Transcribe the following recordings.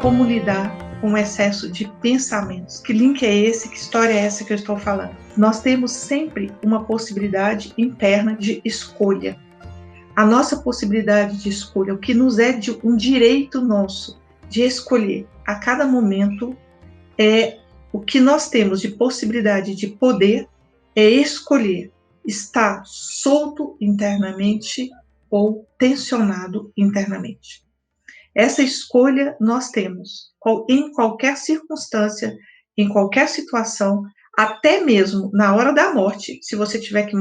como lidar com o excesso de pensamentos. Que link é esse? Que história é essa que eu estou falando? Nós temos sempre uma possibilidade interna de escolha. A nossa possibilidade de escolha, o que nos é de um direito nosso de escolher a cada momento, é o que nós temos de possibilidade de poder é escolher estar solto internamente ou tensionado internamente. Essa escolha nós temos em qualquer circunstância, em qualquer situação, até mesmo na hora da morte, se você estiver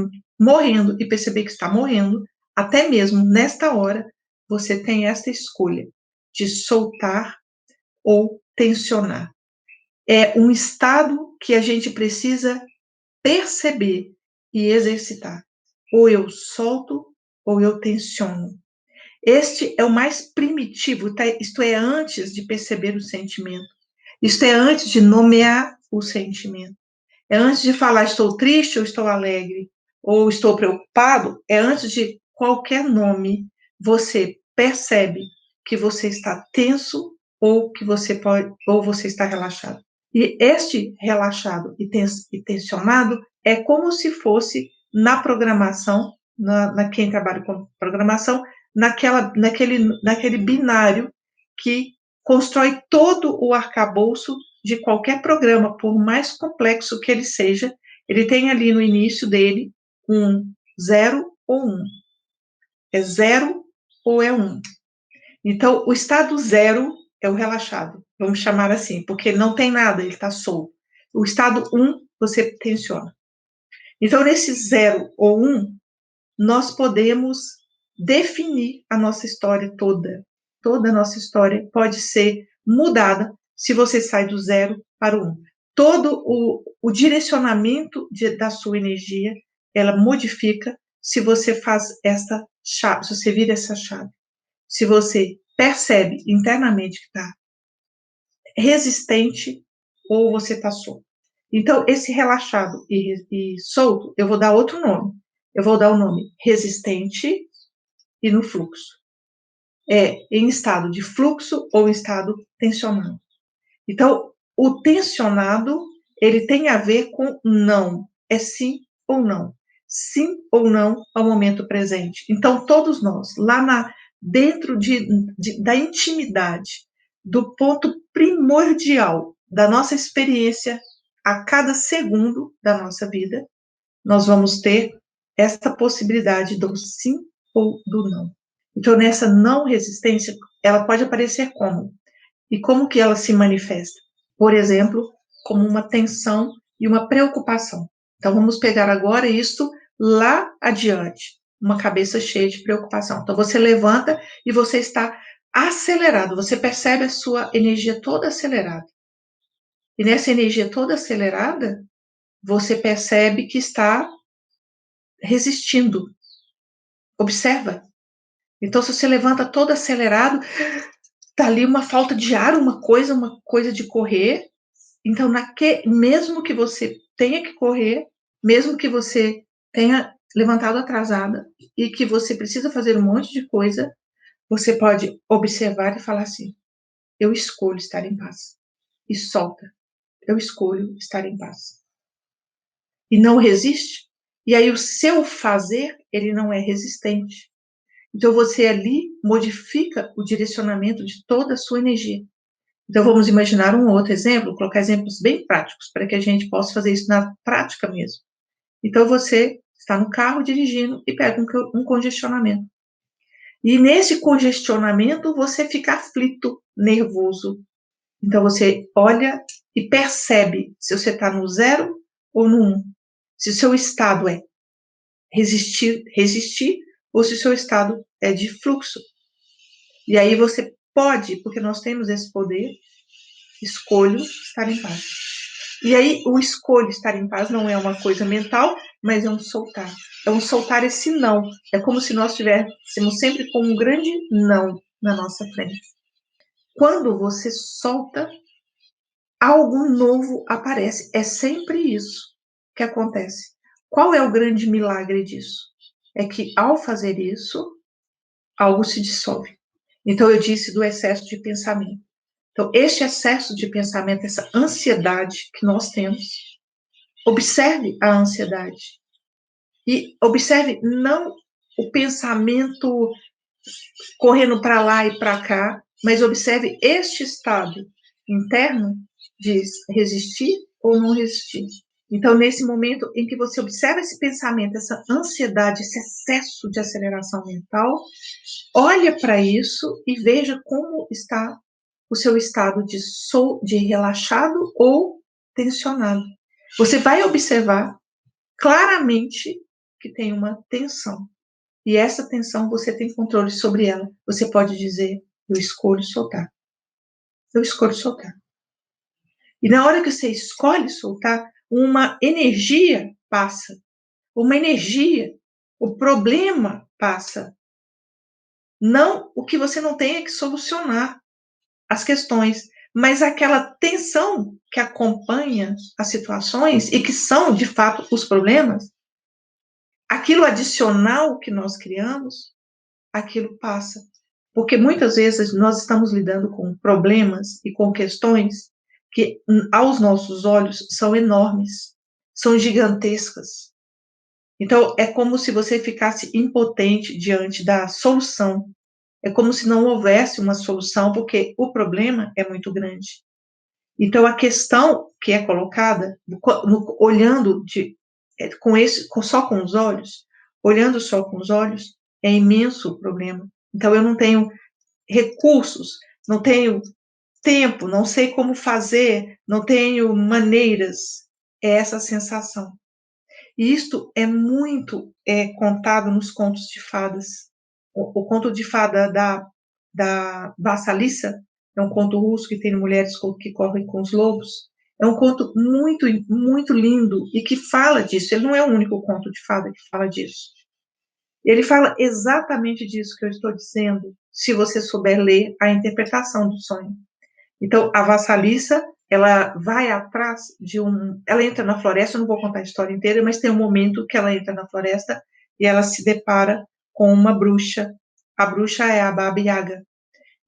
morrendo e perceber que está morrendo, até mesmo nesta hora, você tem esta escolha de soltar ou tensionar. É um estado que a gente precisa perceber e exercitar. Ou eu solto ou eu tensiono. Este é o mais primitivo, isto é antes de perceber o sentimento. Isto é antes de nomear o sentimento. É antes de falar estou triste ou estou alegre, ou estou preocupado, é antes de qualquer nome, você percebe que você está tenso ou que você está relaxado. E este relaxado e tensionado é como se fosse na programação, quem trabalha com programação, naquele binário que constrói todo o arcabouço de qualquer programa, por mais complexo que ele seja, ele tem ali no início dele um 0 ou 1. É 0 ou é 1. Então, o estado 0 é o relaxado, vamos chamar assim, porque não tem nada, ele está solto. O estado 1, você tensiona. Então, nesse 0 ou 1, nós podemos definir a nossa história toda. Toda a nossa história pode ser mudada se você sai do 0 para o 1. Todo o direcionamento da sua energia, ela modifica se você faz essa chave, se você vira essa chave. Se você percebe internamente que está resistente ou você está solto. Então, esse relaxado e solto, eu vou dar outro nome. Eu vou dar o nome resistente e no fluxo. É em estado de fluxo ou em estado tensionado. Então, o tensionado, ele tem a ver com não. É sim ou não. Sim ou não ao momento presente. Então, todos nós, lá dentro da intimidade, do ponto primordial da nossa experiência, a cada segundo da nossa vida, nós vamos ter essa possibilidade do sim ou do não. Então, nessa não resistência, ela pode aparecer como? E como que ela se manifesta? Por exemplo, como uma tensão e uma preocupação. Então, vamos pegar agora isso lá adiante, uma cabeça cheia de preocupação. Então, você levanta e você está acelerado, você percebe a sua energia toda acelerada. E nessa energia toda acelerada, você percebe que está resistindo. Observa. Então, se você levanta todo acelerado, tá ali uma falta de ar, uma coisa de correr. Então, mesmo que você tenha que correr, mesmo que você tenha levantado atrasada e que você precisa fazer um monte de coisa, você pode observar e falar assim: eu escolho estar em paz. E solta. Eu escolho estar em paz. E não resiste. E aí o seu fazer, ele não é resistente. Então, você ali modifica o direcionamento de toda a sua energia. Então, vamos imaginar um outro exemplo, colocar exemplos bem práticos, para que a gente possa fazer isso na prática mesmo. Então, você está no carro dirigindo e pega um congestionamento. E nesse congestionamento, você fica aflito, nervoso. Então, você olha e percebe se você está no 0 ou no 1. Se o seu estado é resistir, ou se o seu estado é de fluxo. E aí você pode, porque nós temos esse poder, escolho estar em paz. E aí o escolho estar em paz não é uma coisa mental, mas é um soltar. É um soltar esse não. É como se nós estivéssemos sempre com um grande não na nossa frente. Quando você solta, algo novo aparece. É sempre isso que acontece. Qual é o grande milagre disso? É que ao fazer isso, algo se dissolve. Então eu disse do excesso de pensamento. Então, este excesso de pensamento, essa ansiedade que nós temos, observe a ansiedade. E observe não o pensamento correndo para lá e para cá, mas observe este estado interno de resistir ou não resistir. Então, nesse momento em que você observa esse pensamento, essa ansiedade, esse excesso de aceleração mental, olha para isso e veja como está o seu estado de relaxado ou tensionado. Você vai observar claramente que tem uma tensão. E essa tensão você tem controle sobre ela. Você pode dizer, eu escolho soltar. Eu escolho soltar. E na hora que você escolhe soltar, uma energia passa. Uma energia, o problema passa. Não o que você não tem é que solucionar as questões, mas aquela tensão que acompanha as situações e que são, de fato, os problemas, aquilo adicional que nós criamos, aquilo passa. Porque muitas vezes nós estamos lidando com problemas e com questões que, aos nossos olhos, são enormes, são gigantescas. Então, é como se você ficasse impotente diante da solução. É como se não houvesse uma solução, porque o problema é muito grande. Então, a questão que é colocada, olhando só com os olhos, olhando só com os olhos, é imenso o problema. Então, eu não tenho recursos, não tenho tempo, não sei como fazer, não tenho maneiras. É essa sensação. E isto é muito contado nos contos de fadas. O conto de fada da Vassalissa é um conto russo que tem mulheres que correm com os lobos. É um conto muito, muito lindo e que fala disso. Ele não é o único conto de fada que fala disso. Ele fala exatamente disso que eu estou dizendo, se você souber ler a interpretação do sonho. Então, a Vassalissa, ela vai atrás ela entra na floresta, eu não vou contar a história inteira, mas tem um momento que ela entra na floresta e ela se depara com uma bruxa. A bruxa é a Baba Yaga.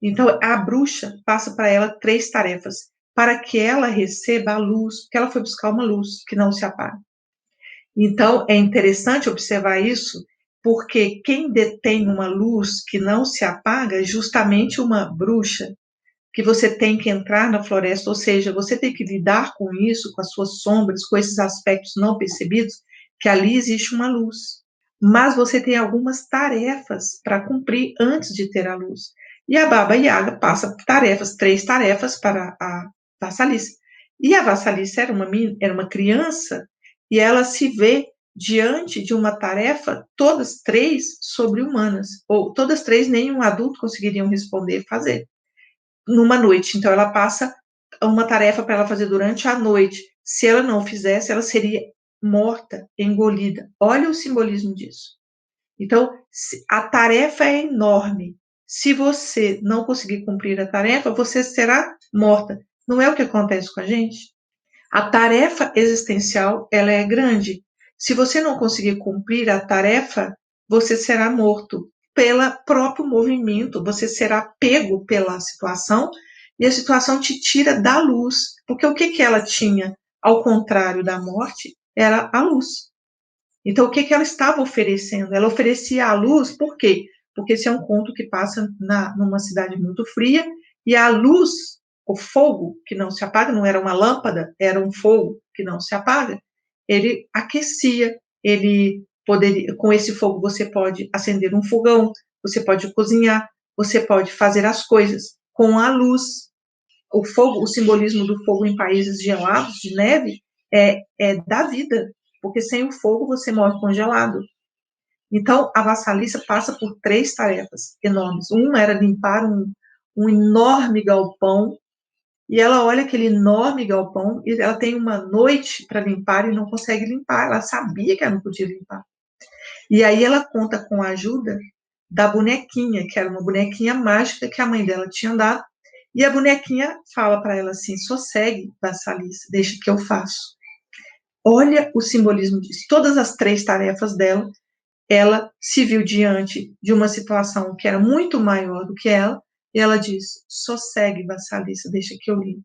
Então, a bruxa passa para ela 3 tarefas, para que ela receba a luz, porque ela foi buscar uma luz que não se apaga. Então, é interessante observar isso, porque quem detém uma luz que não se apaga é justamente uma bruxa, que você tem que entrar na floresta, ou seja, você tem que lidar com isso, com as suas sombras, com esses aspectos não percebidos, que ali existe uma luz. Mas você tem algumas tarefas para cumprir antes de ter a luz. E a Baba Yaga passa 3 tarefas para a Vassalissa. E a Vassalissa era uma criança e ela se vê diante de uma tarefa, todas 3 sobre-humanas, ou todas 3 nenhum adulto conseguiriam responder e fazer numa noite. Então, ela passa uma tarefa para ela fazer durante a noite. Se ela não fizesse, ela seria morta, engolida. Olha o simbolismo disso. Então, a tarefa é enorme. Se você não conseguir cumprir a tarefa, você será morta. Não é o que acontece com a gente? A tarefa existencial, ela é grande. Se você não conseguir cumprir a tarefa, você será morto pelo próprio movimento, você será pego pela situação e a situação te tira da luz. Porque o que ela tinha, ao contrário da morte, era a luz. Então, o que ela estava oferecendo? Ela oferecia a luz, por quê? Porque esse é um conto que passa numa cidade muito fria, e a luz, o fogo que não se apaga, não era uma lâmpada, era um fogo que não se apaga, ele aquecia, ele poderia, com esse fogo você pode acender um fogão, você pode cozinhar, você pode fazer as coisas com a luz. O fogo, o simbolismo do fogo em países gelados, de neve, é da vida, porque sem o fogo você morre congelado. Então, a Vassalissa passa por 3 tarefas enormes. Uma era limpar um enorme galpão, e ela olha aquele enorme galpão, e ela tem uma noite para limpar e não consegue limpar. Ela sabia que ela não podia limpar. E aí ela conta com a ajuda da bonequinha, que era uma bonequinha mágica que a mãe dela tinha dado, e a bonequinha fala para ela assim: sossegue, Vassalissa, deixa que eu faço. Olha o simbolismo disso. Todas as 3 tarefas dela, ela se viu diante de uma situação que era muito maior do que ela, E ela diz: sossegue, vassalissa, deixa que eu lido.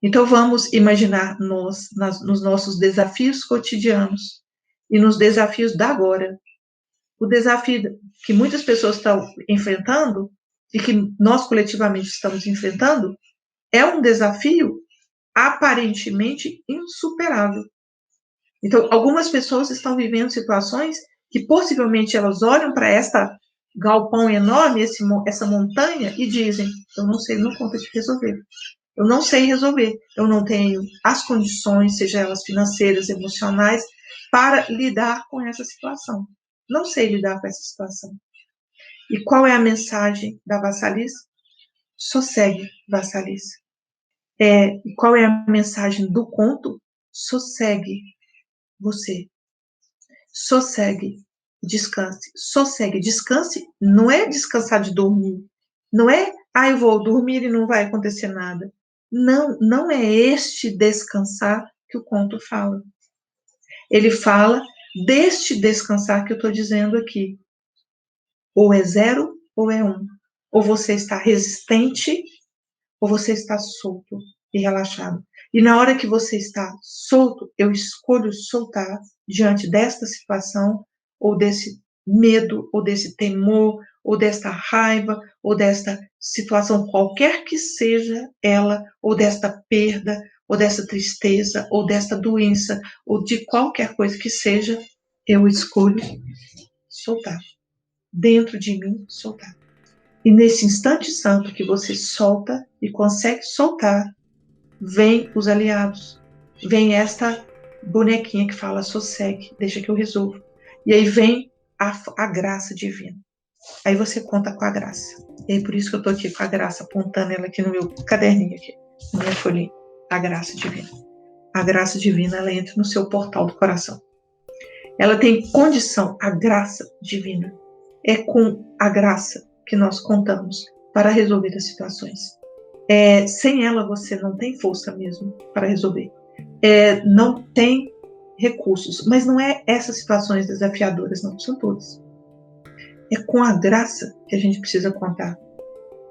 Então vamos imaginar nós, nos nossos desafios cotidianos e nos desafios da agora. O desafio que muitas pessoas estão enfrentando e que nós coletivamente estamos enfrentando é um desafio aparentemente insuperável. Então, algumas pessoas estão vivendo situações que possivelmente elas olham para esta galpão enorme, essa montanha, e dizem: eu não sei, não conta de resolver. Eu não sei resolver. Eu não tenho as condições, seja elas financeiras, emocionais, para lidar com essa situação. Não sei lidar com essa situação. E qual é a mensagem da vassalice? Sossegue, vassalice. E qual é a mensagem do conto? Sossegue você. Sossegue, descanse. Sossegue, descanse não é descansar de dormir. Não é, eu vou dormir e não vai acontecer nada. Não, não é este descansar que o conto fala. Ele fala deste descansar que eu estou dizendo aqui. Ou é 0 ou é 1. Ou você está resistente ou você está solto e relaxado. E na hora que você está solto, eu escolho soltar diante desta situação, ou desse medo, ou desse temor, ou desta raiva, ou desta situação qualquer que seja ela, ou desta perda, ou dessa tristeza, ou desta doença, ou de qualquer coisa que seja, eu escolho soltar. Dentro de mim, soltar. E nesse instante santo que você solta e consegue soltar, vem os aliados. Vem esta bonequinha que fala: sossegue, deixa que eu resolvo. E aí vem a graça divina. Aí você conta com a graça. E é por isso que eu estou aqui com a graça, apontando ela aqui no meu caderninho, aqui, na minha folhinha. A graça divina. A graça divina, ela entra no seu portal do coração. Ela tem condição, a graça divina. É com a graça que nós contamos para resolver as situações. Sem ela você não tem força mesmo para resolver. Não tem recursos, mas não é essas situações desafiadoras, não, são todas. É com a graça que a gente precisa contar.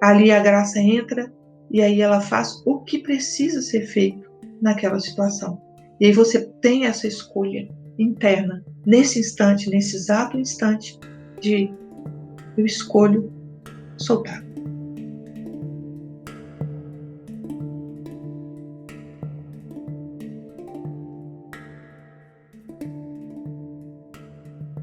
Ali a graça entra e aí ela faz o que precisa ser feito naquela situação. E aí você tem essa escolha interna, nesse instante, nesse exato instante, de eu escolho soltar.